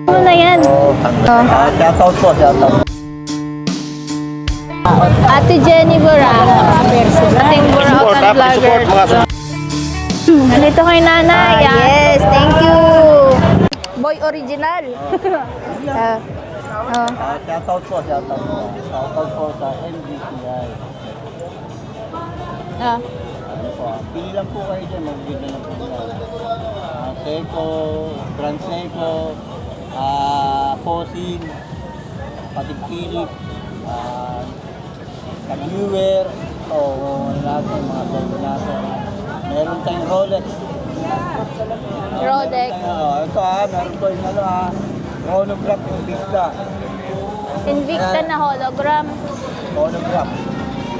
Ano na yan? Shoutout po, shoutout. Ate Jenny Bura. Ating Burautan vlogger. Nandito kay nanay. Yes, thank you. Boy original. Shoutout po, shoutout po. Shoutout po sa MBCI. Ano po, pili lang po kayo dyan, magbigay na po dyan. Seiko, Grand Seiko, Fosin, Patig Philip, Tag-Viewer, so lahat ng mga brand natin. Meron tayong Rolex. Rolex. Ito meron po yung chronograph Invicta. Invicta na hologram. Chronograph.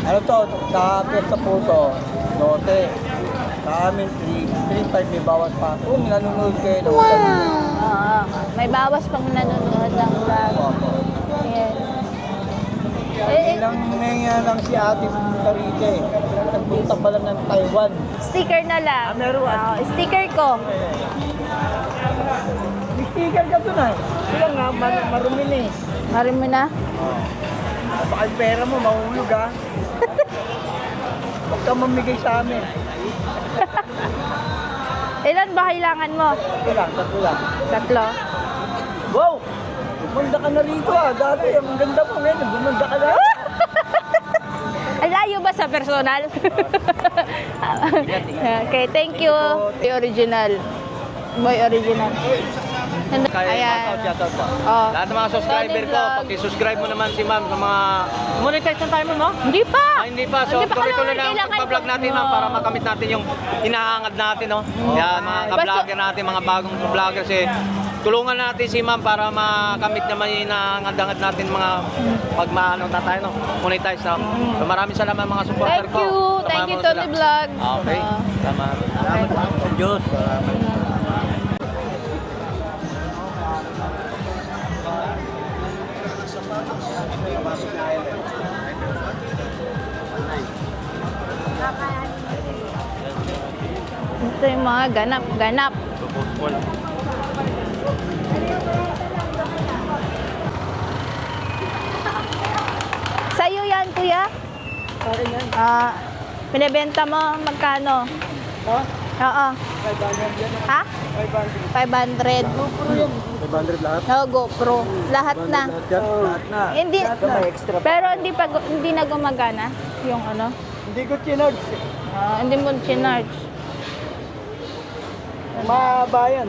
Ano to, sa Pesta po to, 12. Sa amin, 3.5 may bawas pa. Kung nanonood kayo ng May bawas pang nanonood ng vlog. Yes. Ilang ngayon lang si Ate Carita eh. Nagpunta pala ng Taiwan. Sticker na lang. Meron Sticker ko. May sticker ka to na. Sila nga, marumi na eh. Marin mo na? Baka yung pera mo, mahulog ha. Huwag ka mamigay sa amin. Ilan ba kailangan mo? Tatlo lang. Tatlo. Wow! Bumanda ka na rito ah. Dati, ang ganda mo ngayon. Bumanda ka na. Ay, layo ba sa personal? Okay, thank you. Boy original. Boy original. Ayan. Shoutout po. Oh. Lahat ng mga subscriber Tony ko, Vlog. pag-subscribe mo naman si ma'am sa mga... Monetize na tayo mo, no? Hindi pa. Hindi pa. So, Hindi pa. tuloy-tuloy Kailangan- lang ang kailangan pag-vlog ko. natin, ma'am, para makamit natin yung hinahangad natin, no? Yan, mga ka-vlogger natin, mga bagong vloggers, eh. Tulungan natin si ma'am para makamit naman yung hinahangad natin mga pagmaano na tayo, no? Monetize, no? So, maraming salamat mga supporter Thank ko. you. Thank you, Tony Vlog. Okay. Tama. Salamat sa Diyos. Ito yung mga ganap. Sa'yo yan, kuya? Akin yan. Pinibenta mo, magkano? Ha? Oo. 500 yan. Ha? 500. 500. 500 lahat? No, GoPro. Lahat na. Lahat na. Hindi, Lahat na may extra. pero hindi na gumagana yung ano. Hindi ko chinarge. Hindi mo chinarge. Mahaba yan.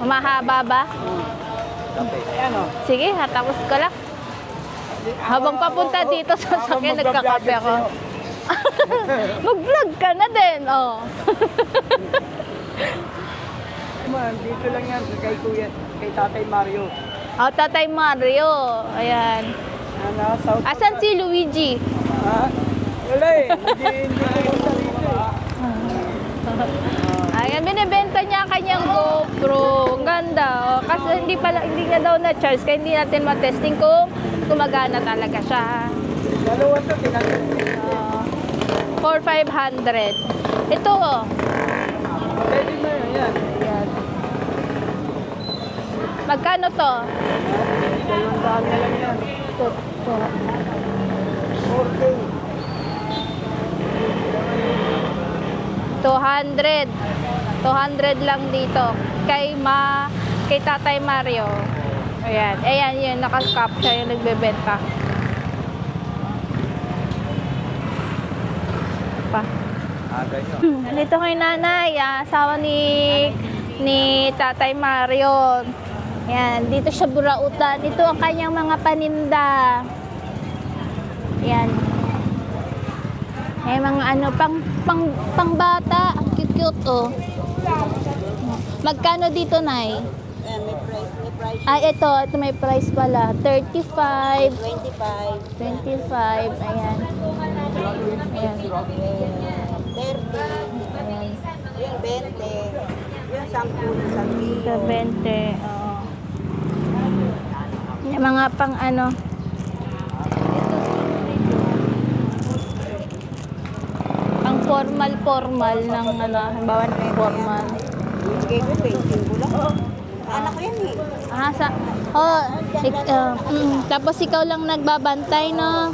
Mahaba ba? Ayan o. Sige, tapos ko lang. Habang papunta dito sa sakyan, nagkakape ako. Mag-vlog ka na din, oh. Dito lang yan kay Kuya, kay Tatay Mario. Oh, Tatay Mario. Ayan. South. Asan si Luigi? Ha? Wala eh. Hindi pumunta rito eh. Ayan, binibenta niya ang kanyang GoPro. Ang ganda. Oh. Kasi hindi niya daw na-charge. Kaya hindi natin matesting kung gumagana talaga siya. Dalawa to, tinanong. For 500. Ito, oh. Pwede na yan. Ayan. Magkano to? 200 na lang yan. Ito. 4K. 200. 200 lang dito. Kay Tatay Mario. Ayan. Ayan yun. Naka-capture yung nagbebenta. Pa. Ganyan. Nandito kay nanay, asawa ni Tatay Mario. Yan, dito siya burautan. Ito ang kanyang mga paninda. Yan. Mga ano, pang bata. Ang cute-cute, oh. Magkano dito, nay? May price. Ay, ito may price pala. 35. 25. 25. Ayan. Ayan. 30. Yung 20. Yung 10 sa Sa 20. Oo. Yung mga pang ano. Pang formal ng ano. Halimbawa ng formal. Kaya ko 20 lang. Anak ko yan eh. Tapos ikaw lang nagbabantay, no?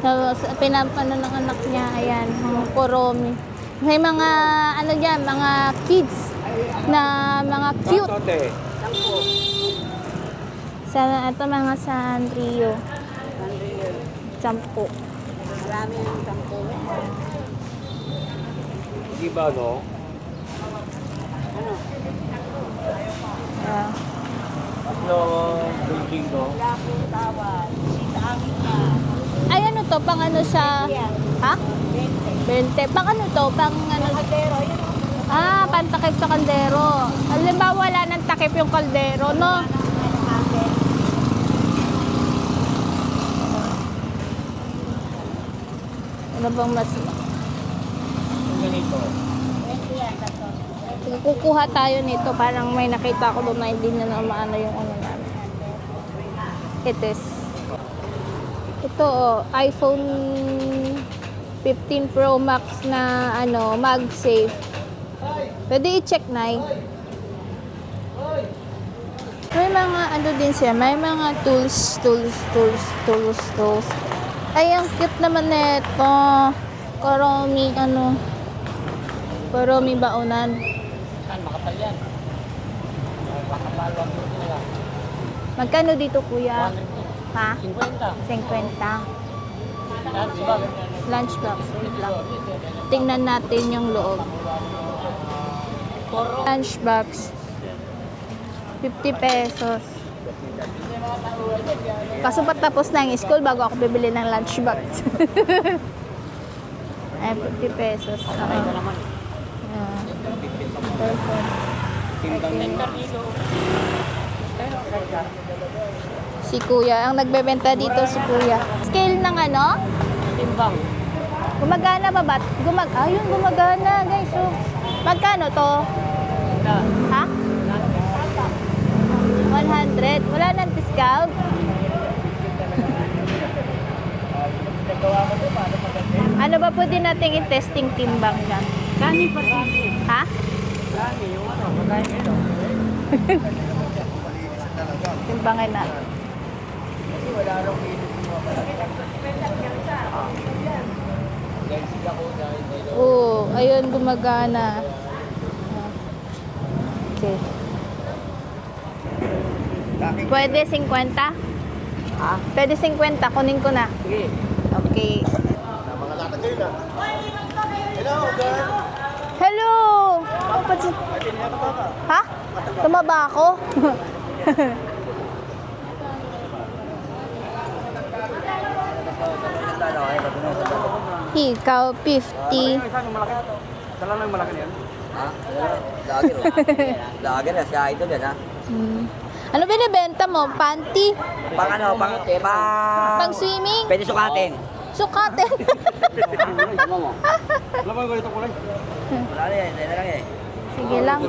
Tapos pinapano ng anak niya, ayan, ang Kuromi. May mga, ano dyan, mga kids na mga cute. Ito mga Sanrio. Sampo. Marami ng 10. Di ba, no? Ano? Ah. Tatlo, building ko. Wala akong tawad. Sa amin na. Ay, ano to? Pang ano siya? Yan. Ha? 20. Pang ano to? Pang ano? Kadero, yun. Pantakip sa kaldero. Halimbawa, wala nang takip yung kaldero, no? Ano bang mas... Ganito. Sige, kukuha tayo nito. Parang may nakita ko doon na hindi na maano yung ano namin. It is. Ito, iPhone 15 Pro Max na ano, MagSafe. Pwede i-check na May mga ano din siya, may mga tools. Ay, ang cute naman nito. Kuromi, ano. Kuromi baunan. Saan makapal yan? Makapal, wag mo nila. Magkano dito, kuya? 150. Ha? 50. 50. Diba? Lunchbox. Wait lang. Tingnan natin yung loob. Lunchbox. 50 pesos. Kaso patapos na ang school bago ako bibili ng lunchbox. Ay, 50 pesos. Si kuya, ang nagbebenta dito si kuya. Scale ng ano? Timbang. Gumagana ba ba? Ayun, gumagana guys. So, magkano to? Ha? 100. Wala nang discount? Ano ba pwede nating i-testing timbang dyan? Kani pa rin. Ha? Kani, yung ano, magkain ito. Timbangin na. Kasi wala nang Oo, ayun, gumagana. Okay. Pwede 50? Ha? Pwede 50, kunin ko na. Sige. Okay. Mga latag kayo na. Hello, girl. Hello! Ha? Tumaba ako? Ikaw, 50. Sala lang malaki yan. Ha? Lager. Lager na, siya ito yan ha. Ano binibenta mo? Panty? Pang ano, Pang swimming? Pwede sukatin. Sukatin? Alam mo ito kulay? Wala na yan, lang eh. Sige lang.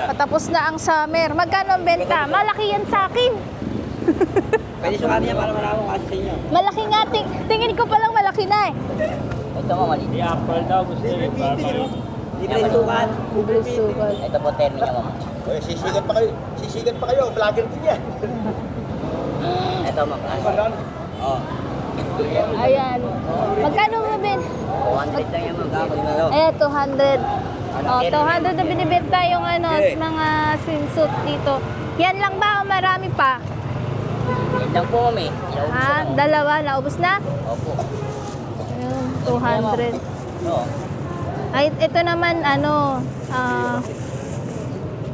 Patapos na ang summer. Magkano ang benta? Malaki yan sa akin. Pwede sukatin yan para marami kasi sa inyo. Malaki nga. Tingin ko palang malaki na eh. Ito mo mali. Di apple daw gusto niya. Libre sukat. Libre sukat. Ito po termin niya mama. Oy, sisigat pa kayo, vlogger din yan. Ito ma'am. Oh. Ayan. Magkano mo bin? 200 lang yan ma'am. Kapag na yun. Ayan, 200. Oh, 200 na binibenta yung ano, mga swimsuit dito. Yan lang ba o marami pa? Yan lang po ma'am eh. Ha? Dalawa, naubos na? Opo. Ayun, 200. Oo. Ay, ito naman, ano,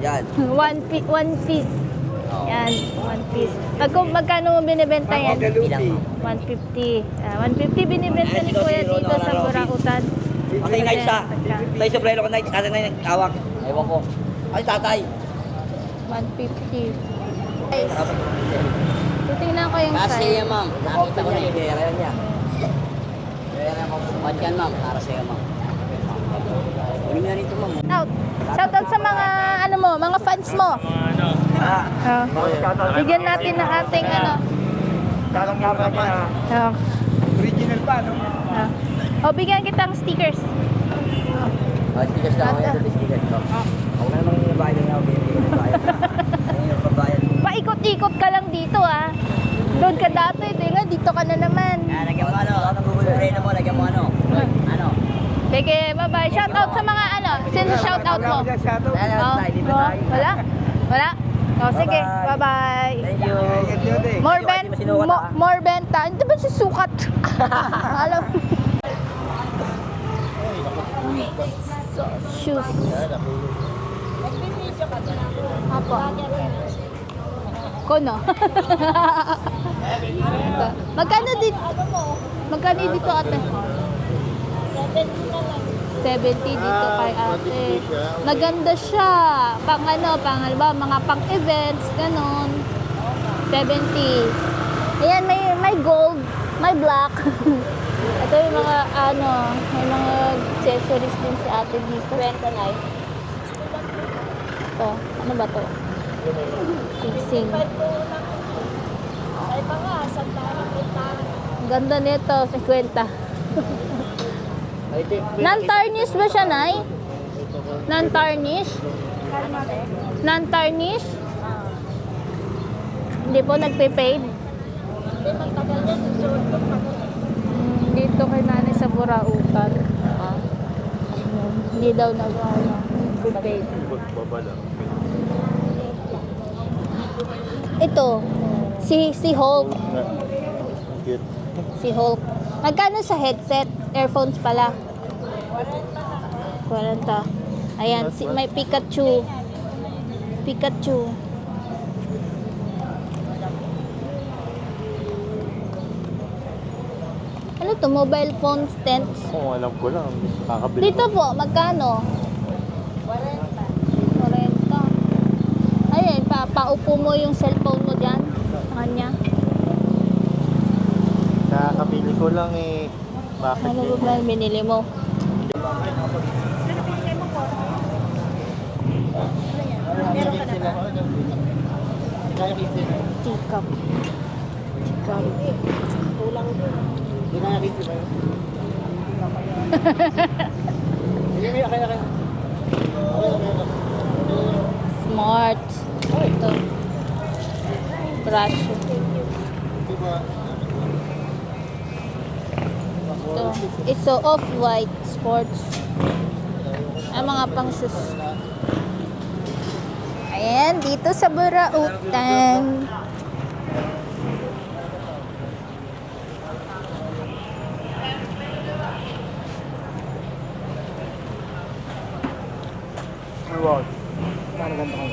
Yan. one piece. Yan, one piece. Magkano mo binibenta yan? 150. 150 binibenta ni Kuya dito sa Burakutan. Kasi nga isa. Sa sobrero ko na tatay na nagtawag. Ewan ko. Ay, tatay. 150. Guys, titingnan ko yung Kasi size. yan, ma'am. Nakita ko na yung pera niya. Pera mo. Mat yan, ma'am. Para sa'yo, ma'am. Uling na rito, ma'am. Shout out sa mga, ano mo, mga fans mo. Bigyan natin ng ating, ano. Talong nga ba niya? Original pa, no? Bigyan kitang stickers. Stickers lang. Stickers lang. Ako na namang bayad na, bibigyan ng bayad na. Ayun yung pabayad mo. Paikot-ikot ka lang dito ah. Doon ka dati, tingnan dito ka na naman. Lagyan mo ano? Ano Google Play na mo? Lagyan mo ano? Ano? Sige, bye-bye. Shout out sa mga ano. Sino shout out mo? Oh, wala? Wala? Oh, sige, bye-bye. Thank you. More benta. Hindi ba susukat? Alam. So, shoes. Apo. Kono. Ito. Magkano dito? Magkano dito ate? 70 dito kay ate. Maganda siya. Pang ano, ba, mga pang events, ganon. 70. Ayan, may gold, may black. Ito yung mga ano, may mga accessories din si ate dito. Ito, ano ba to? Sing-sing. Ang ganda nito, 50. Non-tarnish ba siya, Nay? Non-tarnish? Non-tarnish? Hindi po nagpe-paid? Dito kay nanay sa Burautan. Hindi daw nag-paid. Ito, si Hulk. Si Hulk. Magkano sa headset? Earphones pala. 40. Ayan, may Pikachu. Pikachu. Ano to? Mobile phone stands? Oo, alam ko lang. Kakabili Dito po, magkano? 40. Ayan, paupo mo yung cellphone mo dyan sa kanya. Kakabili ko lang eh. Bakit Ano ba ba binili mo? Tikap. Tikap. Smart. Ito. Brush. Ito. It's so off-white sports. Ang mga pang shoes. Ayan, dito sa Burautan. Reward. Paano ganda ko?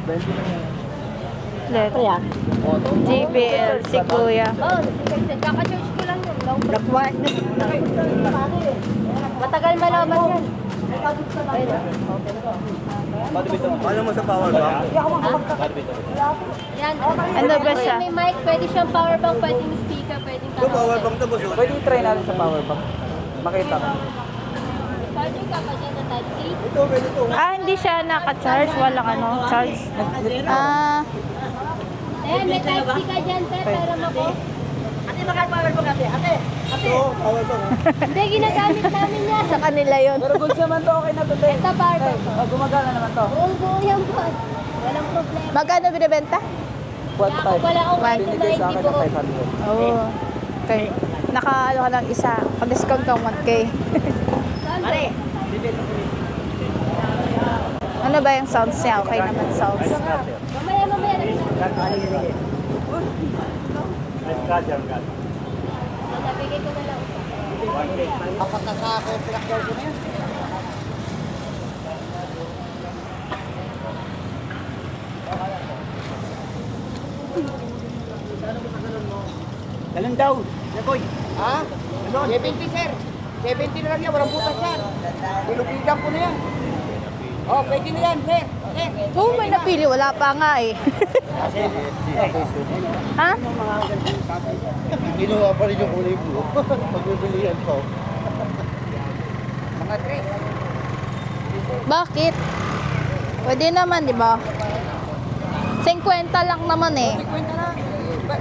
20 lang yan. Kuya? JBL, si Kuya. Kaka-charge ko lang yun. Black white. Matagal malaman yan. Paano mo sa power bank? Yan. Ano ba siya? May mic, pwede siyang power bank, pwedeng speaker, pwedeng Ito power bank to boss. Pwede i-try natin sa power bank. Makita ko. Charger ka pa dyan na Type-C. Ito, pwede ito. Hindi siya naka-charge. Walang ano, charge. Ayan, may Type-C ka dyan, sir. Pero ako. Ate, power bank ate. Ate. Ito, power bank. Hindi, ginagamit namin yan. Sa kanila yun. Pero goods naman to, okay na to. Te. Ito, power bank. Gumagana naman to. Buo yan po. Walang problema. Magkano binibenta? What Ako type? pala ako Binigay sa akin 190 ng buo. 500. Oo. Okay. Naka-ano ka ng isa. Pag-discount ka 1K. Pare. Ano ba yung sounds niya? Okay naman sounds. Mamaya na. Nabigay ko na lang. Kapagkasako, pinakyaw ko na yan. Galon daw. Yakoy. Ha? Galon. 70 sir. 70 na lang yan. Walang butas yan. Ilupigan ko na yan. Oh, pwede na yan sir. Sir. Oo, may napili. Wala pa nga eh. Ha? Ginawa pa rin yung kulay blue. Pagbibilihan ko. Mga tres. Bakit? Pwede naman, di ba? 50 lang naman eh. 50 na.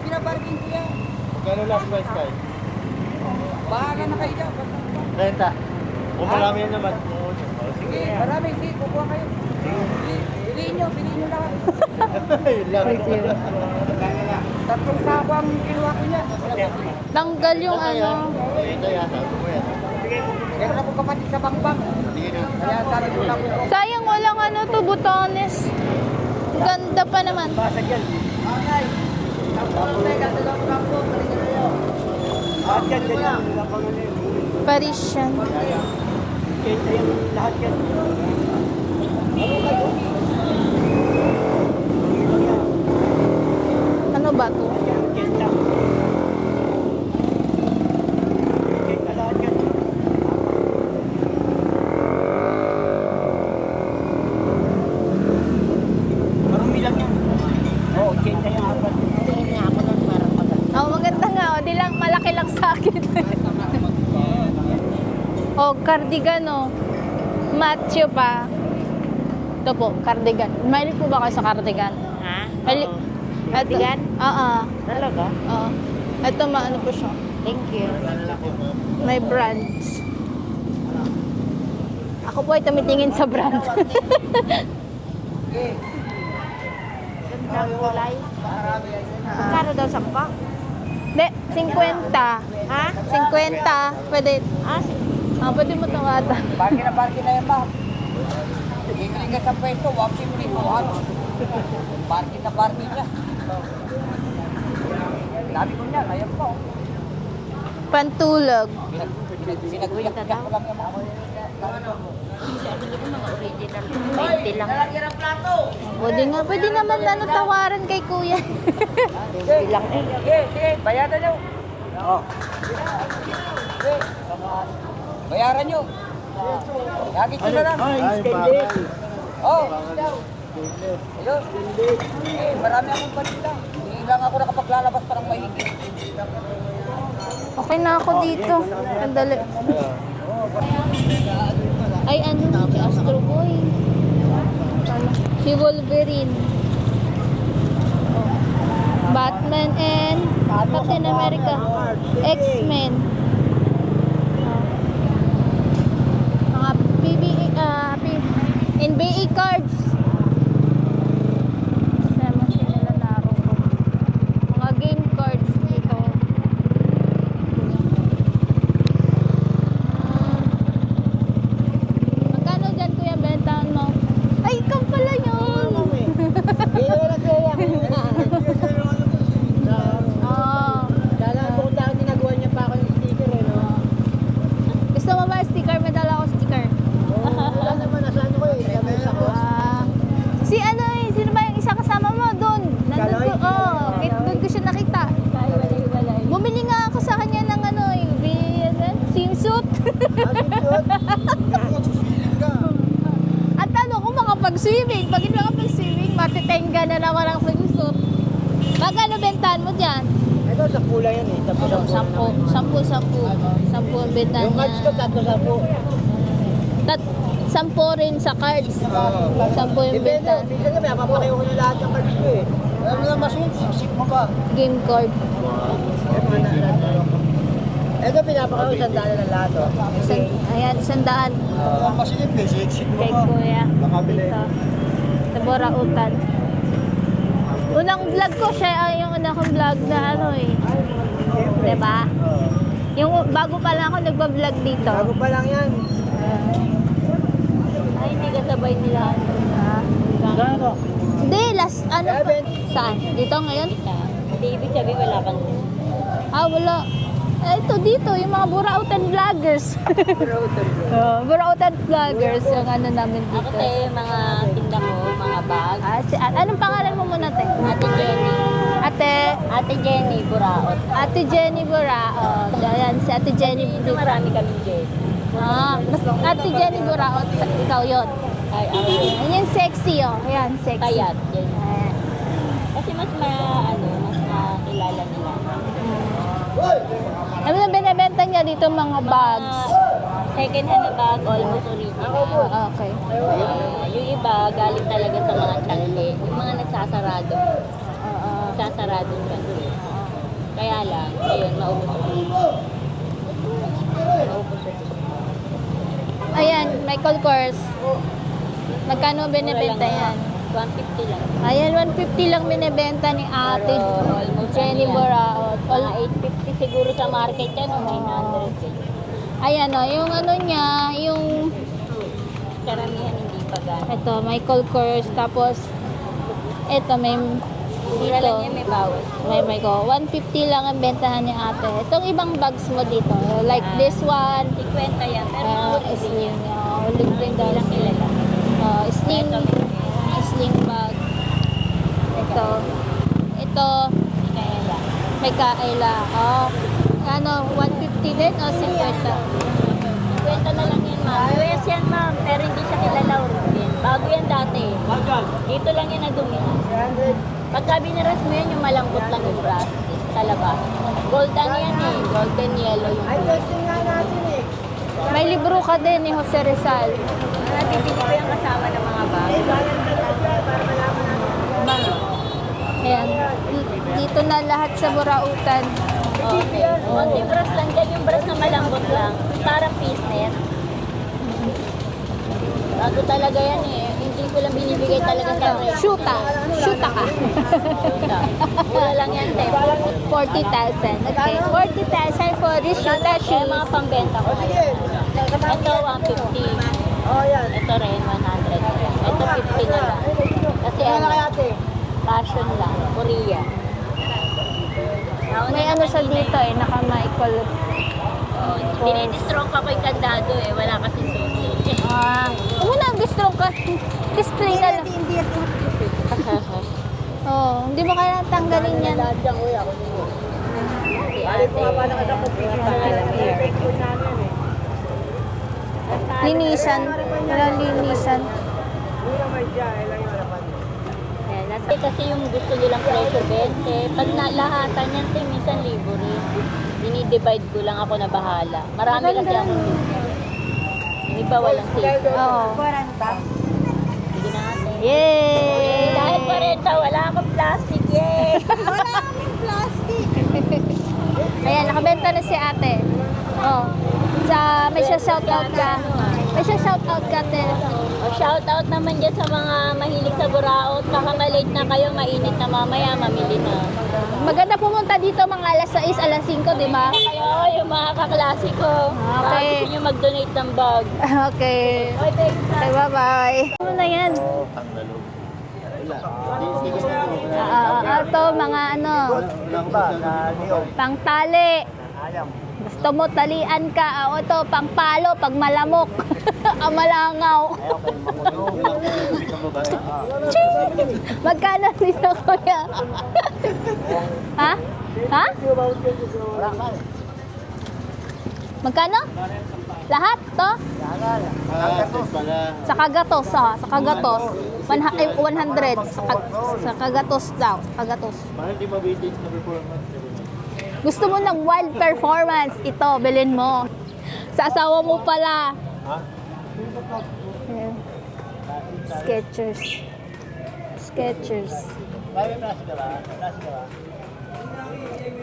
Pinabargin ko yan. Magkano last price tayo? Bahala na kayo dyan. 30. Kung marami yan naman. Sige, marami. Sige, kukuha kayo. Piliin nyo lahat. Thank you. Tatlong sako ang kinuha ko niya. Tanggal yung ano. Meron ako kapatid sa bangbang. Kaya sabi ko lang po. Sayang walang ano to, butones. Ganda pa naman. Basa dyan. Parisian. Lahat yan. Ano ba to? Marumi lang yan. Oo, 80 yung apat. Oh, maganda nga. Oh. Di lang, malaki lang sa akin. Oh, cardigan, oh. Macho pa. Ito po, cardigan. Mahilig po ba kayo sa cardigan? Ha? Mahilig. Cardigan? Oo. Talaga? Oo. Ito, maano po siya. Thank you. May brands. Ako po ay tumitingin sa brand. Ganda ang kulay. Magkano daw sampa? Hindi, 50. Ha? 50. Pwede. Pwede mo tawatan. Parking na yan, ma'am. Bibili ka sa pwesto, 150 po. Parking niya. Sabi ko niya, ayan po. Pantulog. Pinagbiyak ko lang yung mga. Bili ko mga original. 20 lang. Pwede naman ano tawaran kay kuya. 20 lang eh. Sige, bayaran nyo. Oo. Bayaran nyo. Lagi ko na lang. Oo. Ayun. Marami akong balita. Hindi lang ako nakapaglalabas parang mahigit. Okay na ako dito. Sandali. Ay, ano? Si Astro Boy. Si Wolverine. Oh. Batman and Captain America. X-Men. Mga NBA cards. Sama sila laro ko. Mga game cards dito. Magkano dyan kuya bentahan mo? Ay, ikaw pala yun! Oo. Gusto mo ba sticker? May dala ako sticker. Si ano eh, sino ba yung isa kasama mo doon? Nandun ko, doon ko siya nakita. Bumili nga ako sa kanya ng ano eh, swimsuit. At ano, kung makapag-swimming, pag hindi makapag-swimming, matitenga na naman ang swimsuit. Magkano bentahan mo dyan? Ito, 10 lang yan eh. 10 ang bentahan Yung cards ko, niya. 10 rin sa cards. 10 yung bentahan. Minsan nga, mapapakiyo ko na lahat ng cards ko eh. Alam mo na machine, siksik mo ba? Game card. Ito, pinapakayo, 100 na lahat oh. Ayan, 100 Machine, siksik kay kuya. Dito. Sa Borautan. Unang vlog ko siya, yung unang kong vlog na ano eh. Diba? Yung bago pa lang ako nagba-vlog dito. Bago pa lang yan. Ay, hindi ka sabay nila. Gano? Hindi, last ano pa? Saan? Dito ngayon? Hindi, ibig sabihin wala kang Wala. Ito dito, yung mga Burautan vloggers. Burautan vloggers, yung ano namin Ako dito. tayo mga tinda ko, mga bag. Anong pangalan mo muna, te? Ate Jenny. Ate Jenny Buraot. Ate Jenny Buraot. Ayan, si Ate Jenny Dito marami kami Jenny. Ate Jenny Buraot, ikaw yun. Ay, ako yun. Ayan yung sexy, oh. Ayan, sexy. Kayat, Jenny. Ayan. Kasi mas nakilala nila. Ano na binibenta niya dito mga bags? Second hand na bag, almost original. Okay. Yung iba, galing talaga sa mga tangke. Yung mga nagsasarado. Nagsasarado siya. Kaya lang, ayun, maubos ko. Maubos ko. Ayan, Michael Kors. Magkano binibenta yan? 150 lang. Ayan, 150 lang binibenta ni ate. Pero almost Jenny ano yan, Boraot. Mga 850 siguro sa market yan, o 900 din. Ayan o, yung ano niya, yung Karamihan hindi pa gano'n. ito, may course, tapos ito may Mura lang yan, may bawas. may ko. 150 lang ang bentahan ni ate. Itong ibang bags mo dito, like this one, 50 yan, pero mga ulit din sling, yan. ulit din daw. Hindi lang kilala. Sling, Ito. sling bag. Ito, Kaya lang. may kaila. Oh, ano, 150 din o 50? 50 na lang yan, ma'am. US yan, ma'am, pero hindi siya kilala urutin. Bago yan dati. Dito lang yan nadumi. Pagka binaras mo yan, yung malambot lang yung brass sa labas. Golden yan eh. Golden yellow yung May libro ka din ni Jose Rizal. Nabibili ko yung kasama ng mga bag. Ayan. Dito na lahat sa Burautan. Okay. Konti brass lang dyan, yung brass na malambot lang. Parang fishnet. Bago talaga yan eh. Hindi ko lang binibigay talaga sa rest. Shoota. Shoota ka. Mura lang yan, te. 40,000. Okay. 40,000 for this shoota Kaya shoes. mga pambenta ko ngayon. Ito 150. Ito rin 100. Ito 50 na lang. Kasi ano, fashion lang. Korea. May ano sa dito eh, naka-Michael. Dinidistrong pa ko yung kandado eh. Wala kasi susi. Wala, gusto ka. Display na lang. Oh, hindi mo kaya tanggalin yan. Si ate. Linisan. Wala linisan. Kasi yung gusto nilang presyo 20. Pag nalahatan yan, te, minsan libo rin. Dinidivide ko lang ako na bahala. Marami kasi akong business. Yung iba walang safety. Oo. Sige na ate. Yay! Dahil pa rin wala akong plastic, yay! Ayan, nakabenta na si ate. Oh. May siya shoutout ka. May siya shoutout ka, te. O, shoutout naman dyan sa mga mahilig sa buraot. Kakamalate na kayo, mainit na mamaya, mamili na. Maganda pumunta dito mga alas 6, alas 5, di ba? Kayo, yung mga kaklase ko. Okay. Gusto nyo mag-donate ng bag. Okay. Okay, bye-bye. Ano na yan? Ito, mga ano, pangtali. Gusto mo talian ka. O ito, pangpalo pag malamok. Malangaw. Magkano dito, kuya? Ha? Ha? Magkano? Lahat to? Sa kagatos, ha? Sa kagatos. 100. Sa kagatos daw. Kagatos. Gusto mo ng wild performance? Ito, bilhin mo. Sa asawa mo pala. Ayan. Skechers. Skechers.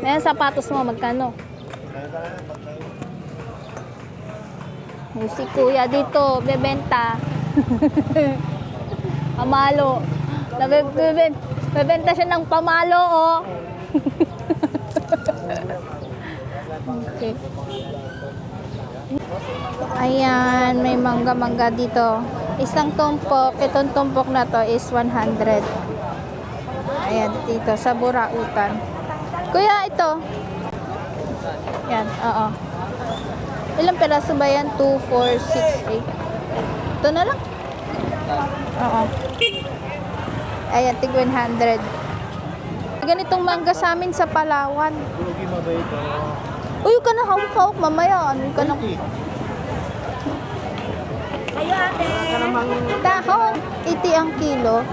Ayan, sapatos mo, magkano? Yung si kuya dito, bebenta. Pamalo. Bebenta siya ng pamalo, oh. Okay. Ayan, may mangga-mangga dito. Isang tumpok, itong tumpok na to is 100. Ayan, dito sa Burautan. Kuya, ito. Yan, oo. Ilang peraso ba yan? 2, 4, 6, 8. Ito na lang. Oo. Ayan, tig 100. Ganitong mangga sa amin sa Palawan. Uy, ka na hawak-hawak mamaya. Ano ka na? Kayo ate! Dahon, 80 ang kilo.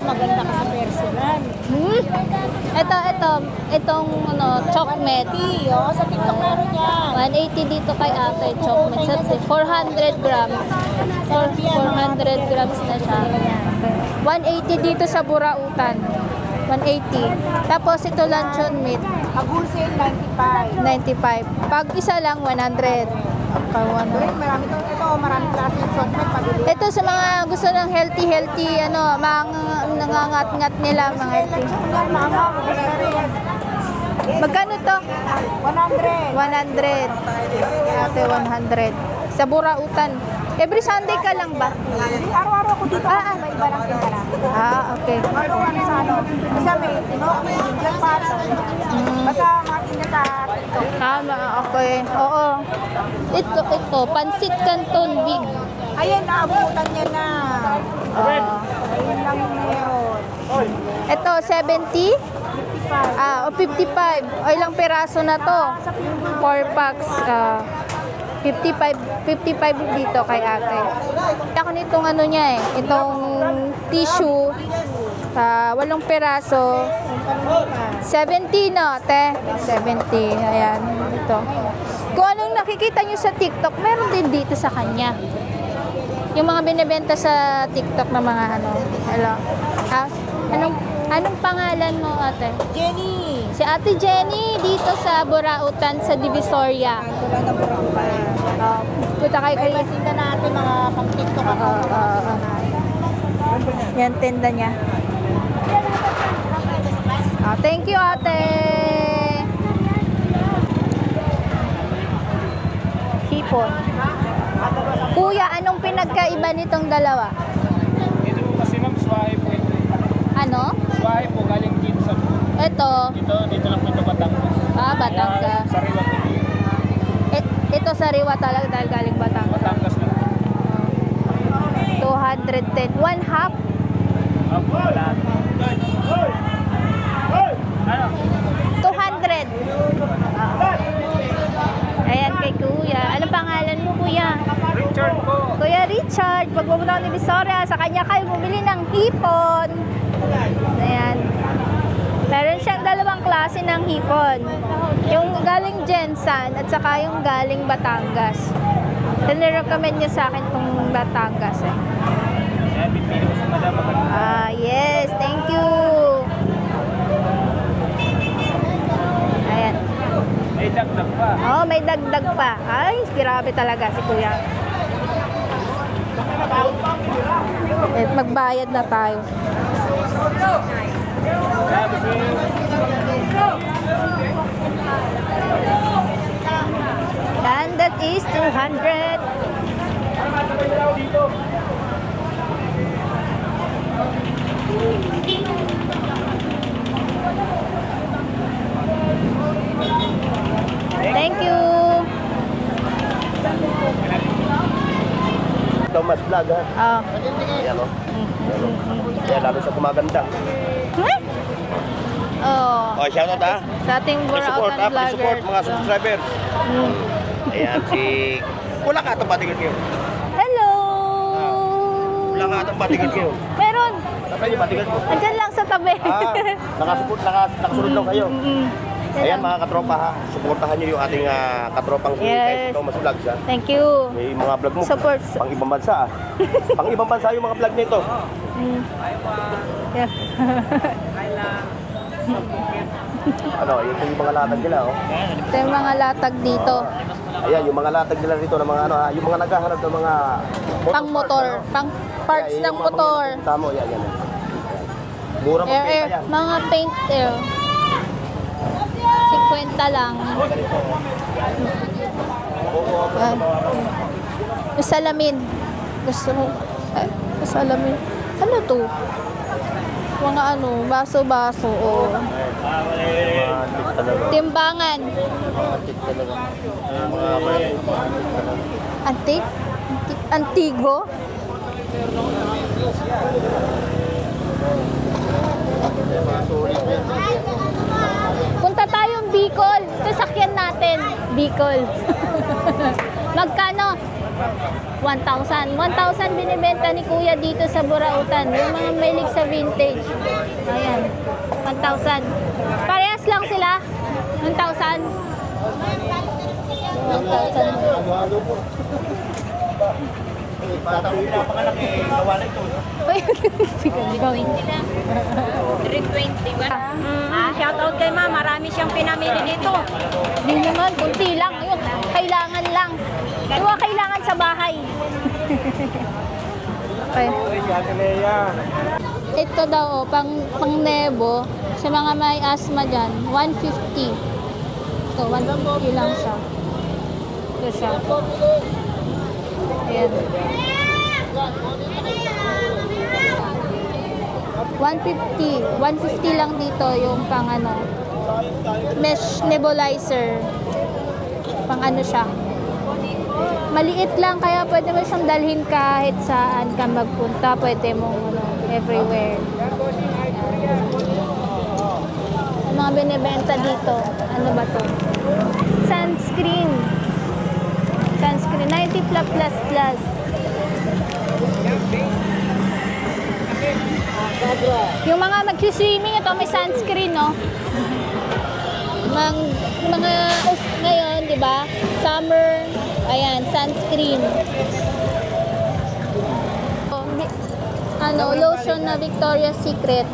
Maganda ka sa personal. Itong ano, chokmet. Oo, sa TikTok meron yan. 180 dito kay ate, chokmet. Sa 400 grams. 400 grams na siya. 180 dito sa Burautan. 180. Tapos ito luncheon meat. Pag-wholesale, 95. 95. Pag isa lang, 100. Pag 100. Marami to. Ito, maraming klase ng chocolate. Pag sa mga gusto ng healthy, ano, mga nangangat-ngat nila, mga healthy. Magkano to? 100. 100. Ate, 100. Sa Burautan. Every Sunday ka lang ba? Araw-araw ako dito kasi may iba lang tinda na. Okay. Ano sa ano? Isa may tinoki, yung pato. Basta mga tinda sa TikTok. Okay. Oo. Ito. Pansit Canton Big. Ayan, naabutan niya na. Ayun lang yung meron. Ito, 70? 55. O, ilang peraso na to? 4 packs. 55 dito kay ate. Ako nitong ano niya itong tissue, 8 peraso. 70 no, te? 70. Ayan, ito. Kung anong nakikita nyo sa TikTok, meron din dito sa kanya. Yung mga binibenta sa TikTok na mga ano. Hello. Anong pangalan mo, ate? Jenny! Si Ate Jenny dito sa Burautan sa Divisoria. Punta kayo May kayo. tinda natin mga pang TikTok ako. Yan tinda niya. Thank you, ate. Hipon. Kuya, anong pinagkaiba nitong dalawa? Ito po kasi ma'am, swahe po ito. Ano? Swahe po, galing dito sa... Ito. Dito lang po ito Batangas. Batangas. Sariwa po dito. Ito sariwa talaga dahil galing Batangas. Batangas lang po. 210. 1 half. Opo, lahat. Ano? 200. Ayan kay kuya. Anong pangalan mo, kuya? Richard po. Kuya Richard, pag pumunta ng Divisoria, sa kanya kayo bumili ng hipon. Ayan. Meron siyang dalawang klase ng hipon. Yung galing Jensan at saka yung galing Batangas. Nirecommend niya sa akin itong Batangas eh. Ayan, pipili ko sa madama. Yes, thank you. Ayan. May dagdag pa. Oh, may dagdag pa. Ay, grabe talaga si kuya. Magbayad na tayo. And that is 200. Thank you. Thomas Vlog ha. Oh. Ayan o. Ayan, lalo sa kumaganda. Oh. O, shoutout ha. Sa ating Support Burautan ha. vlogger. Support mga subscriber. Ayan, si... Wala ka itong patigil kayo. Hello! Wala ka itong patigil kayo. Meron. Saan yung patigil ko? Andyan lang sa tabi. Nakasunod lang kayo. Ayan mga katropa ha. Suportahan nyo yung ating katropang si Yes. Thomas Vlogs ha. Thank you. May mga vlog mo. Support. Pang ibang bansa ha. Pang ibang bansa yung mga vlog nito. Yeah. Ano, yun yung mga latag nila oh. Ito yung mga latag dito. Ayan, yung mga latag nila dito ng mga ano ha. Yung mga naghahanap ng mga... Pang motor. Pang parts Ayan, ng yung mga motor. Tamo, yan, yan. Mura Air, mag-penta yan. mga paint air. 50 lang. Yung salamin. Gusto mo? Yung salamin. Ano to? Mga ano, baso-baso. Oh. Timbangan. Antik? Antigo? Punta tayong Bicol. Sasakyan natin. Bicol. Magkano? 1,000. 1,000 binibenta ni Kuya dito sa Burautan. Yung mga mailig sa vintage. Ayan. 1,000. Parehas lang sila? 1,000? 1,000. Uy, sige, ikaw. 320 ba? Shoutout kay Ma, marami siyang pinamili dito. Hindi naman, kunti lang. Ayun, kailangan lang. Iwa kailangan sa bahay. Okay. Si Ate Lea. Ito daw, pang nebo. Sa mga may asthma dyan, 150. Ito, 150 lang siya. Ito siya. Ayan. 150. 150 lang dito yung pang ano, mesh nebulizer. Pang ano siya. Maliit lang, kaya pwede mo siyang dalhin kahit saan ka magpunta. Pwede mo ano, everywhere. Ang mga binibenta dito, ano ba to? Sunscreen. Sunscreen, 90 plus plus. Yung mga magsiswimming, ito may sunscreen, no? Mga ngayon, di ba? Summer, ayan, sunscreen. Ano, lotion na Victoria's Secret.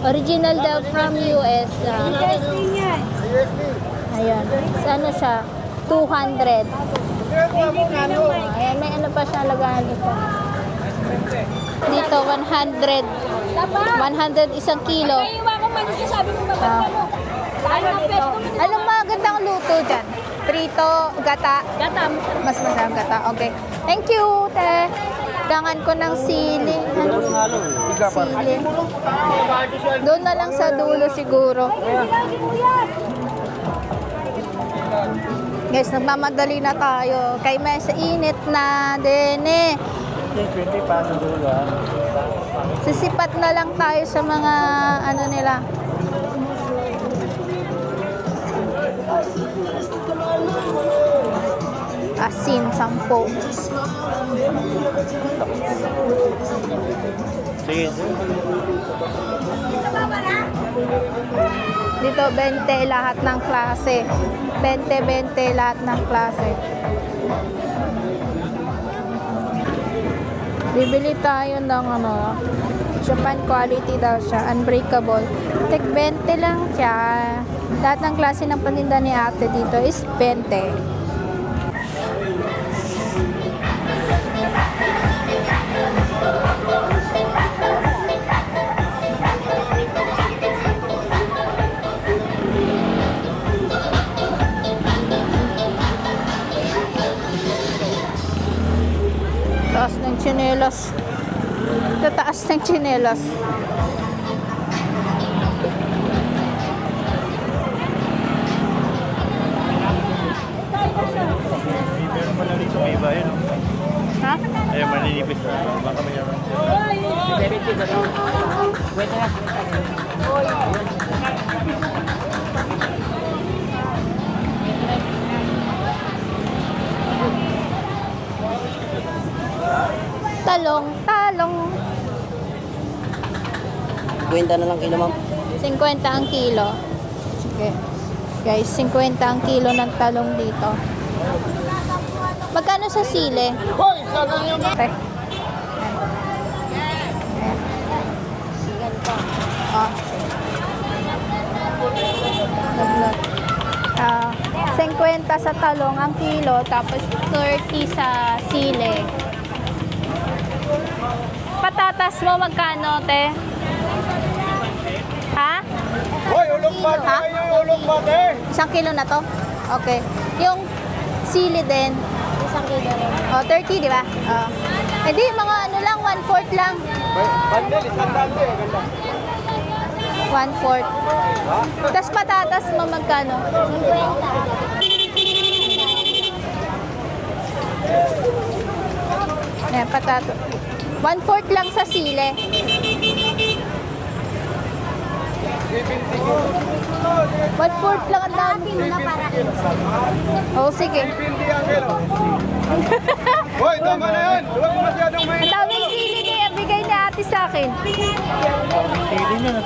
Original daw from US. Ayan. Ano siya? 200. Ayan, may ano pa siya lagahan ito. Dito, 100. 100 isang kilo. Iwa ko man sabi mo babagyan mo. Ano ang pesto mo? Anong magandang luto dyan? Prito, gata. Gata. Mas masarap gata. Okay. Thank you, te. Kailangan ko ng sili. Sili. Doon na lang sa dulo siguro. Guys, nagmamadali na tayo. Kay may sa init na din eh. 20 pa sa dulo, ha? Sisipat na lang tayo sa mga ano nila. Asin, 10. Sige. Dito 20 lahat ng klase. 20 lahat ng klase. Bibili tayo ng ano, Japan quality daw siya, unbreakable. Tek 20 lang siya. Lahat ng klase ng paninda ni ate dito is 20. Taas ng tsinelas. Tataas ng tsinelas. Meron pa na rin sa may iba yun. Ha? Ayaw, maninipis na. Baka mayaman. Talong, talong. 50 na lang kilo, ma'am. 50 ang kilo. Sige. Guys, 50 ang kilo ng talong dito. Magkano sa sile? Okay. Ah. 50 sa talong ang kilo, tapos 30 sa sile. Patatas mo magkano, te? Ha? Hoy, ulong pa Ha? ulong pa, te! 1 kilo na to? Okay. Yung sili din? 1 kilo rin. Oh, 30, di ba? Oh. Hindi, mga ano lang, 1/4 lang. Bandel, isang dante. Ganda. 1/4. Tapos patatas mo magkano? 50. Ayan, patato. 1/4 lang sa sile. 1/4 lang ang dami. Mo na para Oh, sige. Hoy, tama na yan! Huwag mo masyadong may... Ang daming sili niya. Bigay ni ate sa akin. Sili niya na.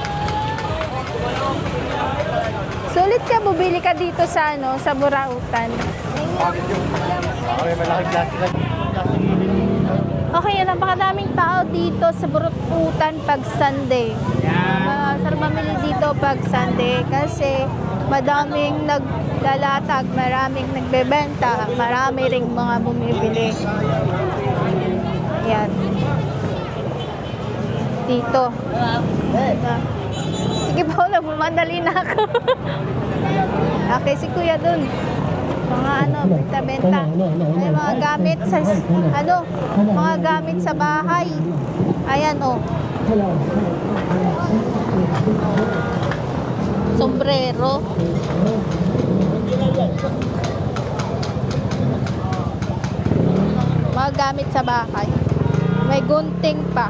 Sulit ka, bubili ka dito sa ano, sa Burautan. Okay, malaking plastic. Okay, napakadaming tao dito sa Burautan pag Sunday. Sarap mamili dito pag Sunday kasi madaming naglalatag, maraming nagbebenta, marami ring mga bumibili. Yan. dito. Sige po, nagmamadali na ako. Okay, si kuya dun. Mga ano, benta-benta. Ay, mga gamit sa, mga gamit sa bahay. Ayan, oh. Sombrero. Mga gamit sa bahay. May gunting pa.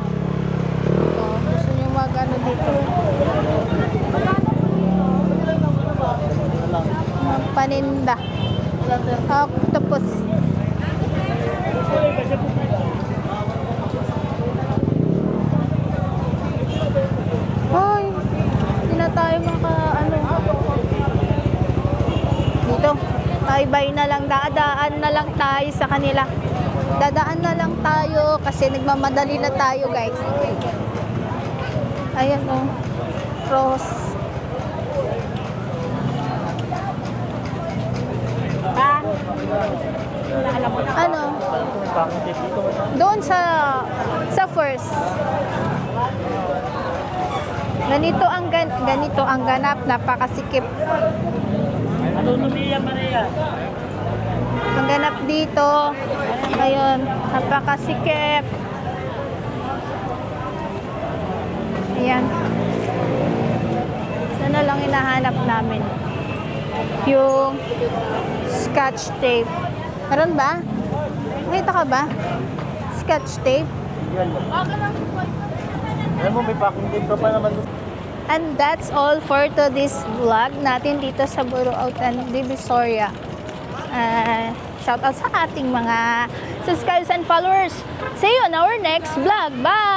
Oh, gusto niyo mag-ano dito. Mga paninda. Octopus. Ay, hindi na tayo dito. Bye-bye na lang. Dadaan na lang tayo sa kanila. Dadaan na lang tayo kasi nagmamadali na tayo, guys. Ayan, oh. Cross. Ano? Doon sa first. Ganito ang ganap, napakasikip. Ang ganap dito. Ayun, napakasikip. Ayan. Sana lang hinahanap namin. Yung scotch tape. Meron ba? Nakita ka ba? Scotch tape? Alam mo, may packing tape pa naman. And that's all for today's vlog natin dito sa Burautan, Divisoria. Shout out sa ating mga subscribers and followers. See you on our next vlog. Bye!